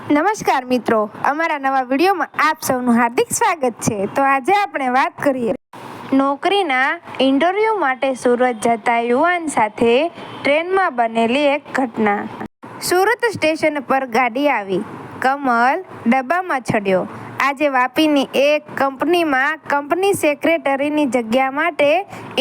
નમસ્કાર મિત્રો, અમારા નવા વિડીયોમાં આપ સૌનું હાર્દિક સ્વાગત છે। તો આજે આપણે વાત કરીએ નોકરીના ઇન્ટરવ્યૂ માટે સુરત જતા યુવાન સાથે ટ્રેનમાં બનેલી એક ઘટના। સુરત સ્ટેશન પર ગાડી આવી, કમલ ડબ્બામાં ચડ્યો। આજે વાપીની એક કંપનીમાં કંપની સેક્રેટરીની જગ્યા માટે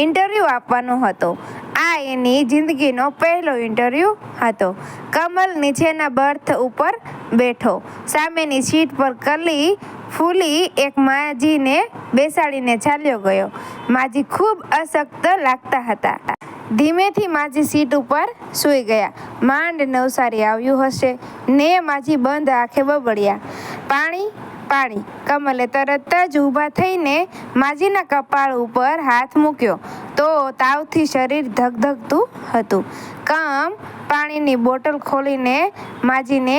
ઇન્ટરવ્યૂ આપવાનો હતો। આ એની જિંદગીનો પહેલો ઇન્ટરવ્યૂ હતો। કમલ નીચેના બર્થ ઉપર બેઠો। સામેની સીટ પર કલી ફૂલી એક માજીને બેસાડીને ચાલ્યો ગયો। માજી ખૂબ અશક્ત લાગતા હતા। ધીમેથી માજી સીટ ઉપર સૂઈ ગયા। માંડ નવસારી આવ્યું હશે ને માજી બંધ આંખે બબડ્યા, પાણી પાણી। કમલે તરત જ ઊભા થઈને માજીના કપાળ ઉપર હાથ મૂક્યો તો તાવથી શરીર ધગધગતું હતું। પાણીની બોટલ ખોલીને માજીને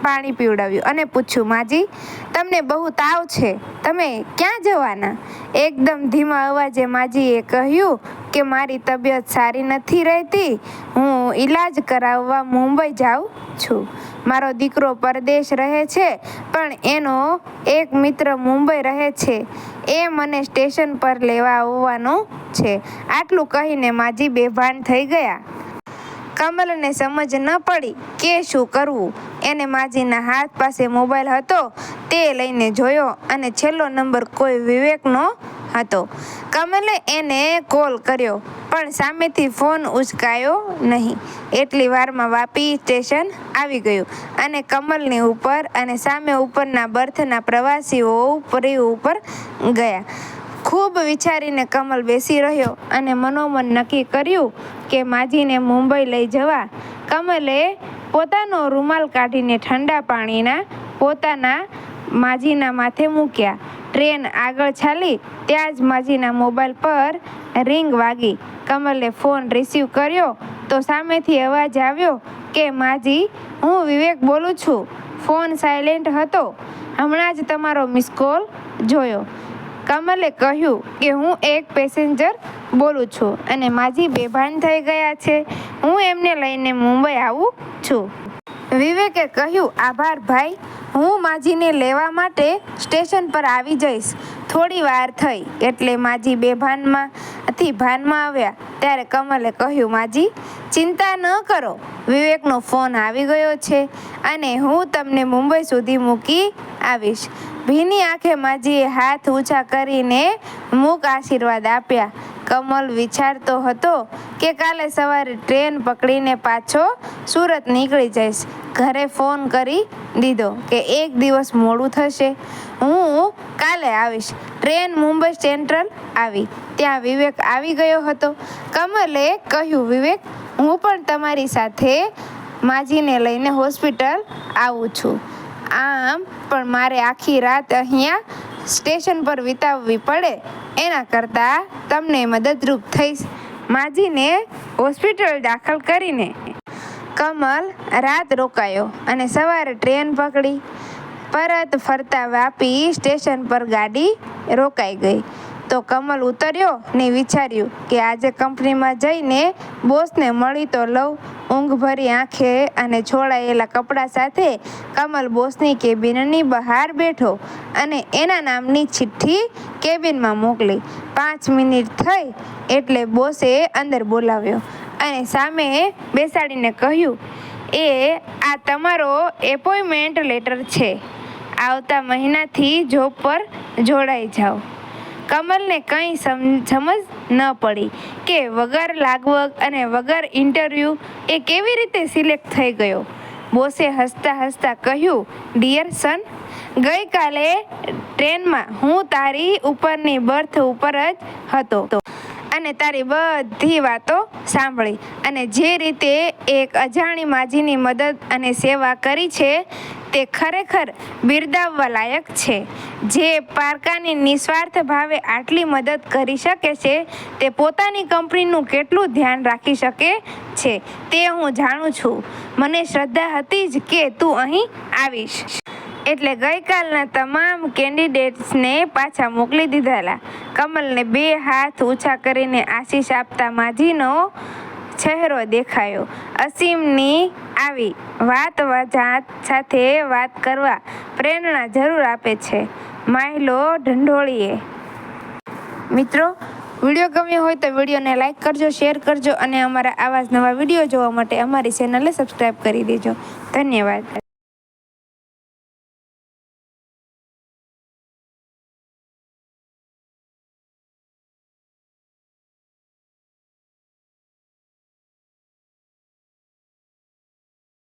પાણી પીવડાવ્યું અને પૂછ્યું, માજી, તમને બહુ તાવ છે, તમે ક્યાં જવાના? એકદમ ધીમા અવાજે માજીએ કહ્યું કે મારી તબિયત સારી નથી રહેતી, હું ઈલાજ કરાવવા મુંબઈ જાઉં છું। મારો દીકરો પરદેશ રહે છે, પણ એનો એક મિત્ર મુંબઈ રહે છે, એ મને સ્ટેશન પર લેવા આવવાનો છે। આટલું કહીને માજી બેભાન થઈ ગયા। કમલને સમજ ન પડી કે શું કરવું। એને માજીના હાથ પાસે મોબાઈલ હતો તે લઈને જોયો અને છેલ્લો નંબર કોઈ વિવેકનો હતો। કમલે એને કોલ કર્યો પણ સામેથી ફોન ઉચકાયો નહીં। એટલી વારમાં વાપી સ્ટેશન આવી ગયું અને કમલની ઉપર અને સામે ઉપરના બર્થના પ્રવાસીઓ ઉપરી ઉપર ગયા। ખૂબ વિચારીને કમલ બેસી રહ્યો અને મનોમન નક્કી કર્યું કે માજીને મુંબઈ લઈ જવા। કમલે પોતાનો રૂમાલ કાઢીને ઠંડા પાણીના પોતાના માજીના માથે મૂક્યા। ટ્રેન આગળ ચાલી ત્યાં જ માજીના મોબાઈલ પર રિંગ વાગી। કમલે ફોન રિસીવ કર્યો તો સામેથી અવાજ આવ્યો કે માજી, હું વિવેક બોલું છું। ફોન સાયલેન્ટ હતો, હમણાં જ તમારો મિસ કોલ જોયો। કમલે કહ્યું કે હું એક પેસેન્જર બોલું છું અને માજી બેભાન થઈ ગયા છે, હું એમને લઈને મુંબઈ આવું છું। વિવેકે કહ્યું, આભાર ભાઈ, હું માજીને લેવા માટે સ્ટેશન પર આવી જઈશ। થોડી વાર થઈ એટલે માજી બેભાનમાંથી ભાનમાં આવ્યા ત્યારે કમલે કહ્યું, માજી, ચિંતા ન કરો, વિવેકનો ફોન આવી ગયો છે અને હું તમને મુંબઈ સુધી મૂકી આવીશ। ભીની આંખે માજીએ હાથ ઊંચા કરીને મૂક આશીર્વાદ આપ્યા। કમલ વિચારતો હતો કે કાલે સવારે ટ્રેન પકડીને પાછો સુરત નીકળી જઈશ। ઘરે ફોન કરી દીધો કે એક દિવસ મોડું થશે, હું કાલે આવીશ। ટ્રેન મુંબઈ સેન્ટ્રલ આવી ત્યાં વિવેક આવી ગયો હતો। કમલે કહ્યું, વિવેક, હું પણ તમારી સાથે માજીને લઈને હોસ્પિટલ આવું છું। આમ પણ મારે આખી રાત અહીંયા સ્ટેશન પર વિતાવવી પડે, એના કરતાં તમને મદદરૂપ થઈશ। માજીને હોસ્પિટલ દાખલ કરીને કમલ રાત રોકાયો અને સવારે ટ્રેન પકડી। પરત ફરતા વાપી સ્ટેશન પર ગાડી રોકાઈ ગઈ તો કમલ ઉતર્યો ને વિચાર્યું કે આજે કંપનીમાં જઈને બોસને મળી તો લઉં। ઊંઘભરી આંખે અને છોડાયેલા કપડાં સાથે કમલ બોસની કેબિનની બહાર બેઠો અને એના નામની ચિઠ્ઠી કેબિનમાં મોકલી। 5 મિનિટ થઈ એટલે બોસે અંદર બોલાવ્યો અને સામે બેસાડીને કહ્યું, આ તમારો એપોઇન્ટમેન્ટ લેટર છે, આવતા મહિનાથી જોબ પર જોડાઈ જાઓ। કમલને કંઈ સમજ ન પડી કે વગર લાગવગ અને વગર ઇન્ટરવ્યૂ એ કેવી રીતે સિલેક્ટ થઈ ગયો। બોસે હસતા હસતા કહ્યું, ડિયર સન, ગઈકાલે ટ્રેનમાં હું તારી ઉપરની બર્થ ઉપર જ હતો અને તારી બધી વાતો સાંભળી અને જે રીતે એક અજાણી માજીની મદદ અને સેવા કરી છે તે ખરેખર બિરદાવવા લાયક છે। જે પારકાની નિસ્વાર્થ ભાવે આટલી મદદ કરી શકે છે તે પોતાની કંપનીનું કેટલું ધ્યાન રાખી શકે છે તે હું જાણું છું। મને શ્રદ્ધા હતી જ કે તું અહીં આવીશ, એટલે ગઈકાલના તમામ કેન્ડિડેટ્સને પાછા મોકલી દીધેલા। કમલને 2 હાથ ઊંચા કરીને આશીષ આપતા માજીનો ચહેરો દેખાયો. અસીમની આવી વાતવાજાત સાથે વાત કરવા પ્રેરણા જરૂર આપે છે. માહિલો ઢંઢોળીએ. મિત્રો, વિડીયો ગમ્યો હોય તો વિડીયોને લાઇક કરજો, શેર કરજો અને અમારા આવા જ નવા વિડીયો જોવા માટે અમારી ચેનલને સબસ્ક્રાઈબ કરી દેજો. ધન્યવાદ.